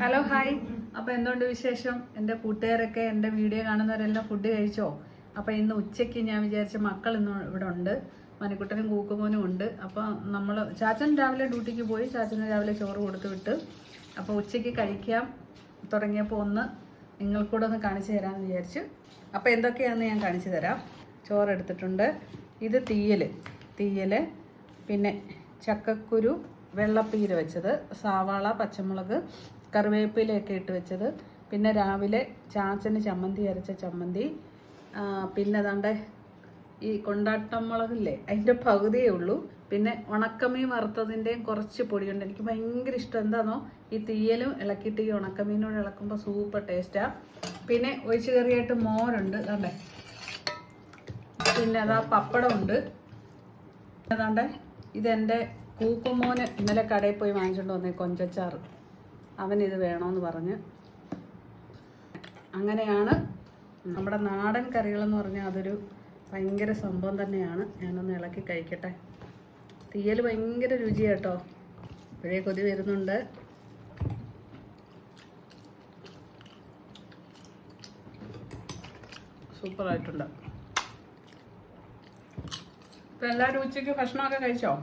Hello hi. അപ്പോൾ എന്തുകൊണ്ട് വിശേഷം? എൻ്റെ കൂട്ടുകാരൊക്കെ എൻ്റെ വീഡിയോ കാണുന്നവരെല്ലാം ഫുഡ് കഴിച്ചോ? അപ്പോൾ ഇന്ന് ഉച്ചയ്ക്ക് ഞാൻ വിചാരിച്ച മക്കൾ ഇന്ന് ഇവിടെ ഉണ്ട്, മണിക്കുട്ടനും കൂക്കുമോനും ഉണ്ട്. അപ്പോൾ നമ്മൾ ചാച്ചൻ രാവിലെ ഡ്യൂട്ടിക്ക് പോയി, ചാച്ചന് രാവിലെ ചോറ് കൊടുത്ത് വിട്ട്. അപ്പോൾ ഉച്ചയ്ക്ക് കഴിക്കാൻ തുടങ്ങിയപ്പോൾ ഒന്ന് നിങ്ങൾക്കൂടെ ഒന്ന് കാണിച്ചു തരാമെന്ന് വിചാരിച്ചു. അപ്പോൾ എന്തൊക്കെയാണെന്ന് ഞാൻ കാണിച്ചു തരാം. ചോറ് എടുത്തിട്ടുണ്ട്, ഇത് തീയൽ, പിന്നെ ചക്കക്കുരു വെള്ളപ്പീര വെച്ചത്, സവാള, പച്ചമുളക്, കറിവേപ്പിലയൊക്കെ ഇട്ട് വെച്ചത്, പിന്നെ രാവിലെ ചാച്ചന് ചമ്മന്തി അരച്ച ചമ്മന്തി, പിന്നെ അതാണ്ട് ഈ കൊണ്ടാട്ടം മുളകില്ലേ അതിൻ്റെ പകുതിയേ ഉള്ളൂ, പിന്നെ ഉണക്കമീൻ വറുത്തതിൻ്റെയും കുറച്ച് പൊടിയുണ്ട്. എനിക്ക് ഭയങ്കര ഇഷ്ടം എന്താണോ ഈ തീയലും ഇളക്കിയിട്ട് ഈ ഉണക്കമീനോട് ഇളക്കുമ്പോൾ സൂപ്പർ ടേസ്റ്റാണ്. പിന്നെ ഒഴിച്ച് കറിയായിട്ട് മോരുണ്ട് അതാണ്ടേ, പിന്നെ അതാ പപ്പടമുണ്ട്. അതാണ്ട് ഇതെൻ്റെ കൂക്കുമോന് ഇന്നലെ കടയിൽ പോയി വാങ്ങിച്ചുകൊണ്ട് വന്നേ കൊഞ്ചച്ചാറ്, അവനിത് വേണമെന്ന് പറഞ്ഞ്. അങ്ങനെയാണ് നമ്മുടെ നാടൻ കറികളെന്ന് പറഞ്ഞാൽ അതൊരു ഭയങ്കര സംഭവം തന്നെയാണ്. ഞാനൊന്ന് ഇളക്കി കഴിക്കട്ടെ. തീയൽ ഭയങ്കര രുചിയാണ് കേട്ടോ, ഇപ്പോഴേ കൊതി വരുന്നുണ്ട്. സൂപ്പറായിട്ടുണ്ട്. ഇപ്പം എല്ലാവരും ഉച്ചയ്ക്ക് ഭക്ഷണമൊക്കെ കഴിച്ചോ?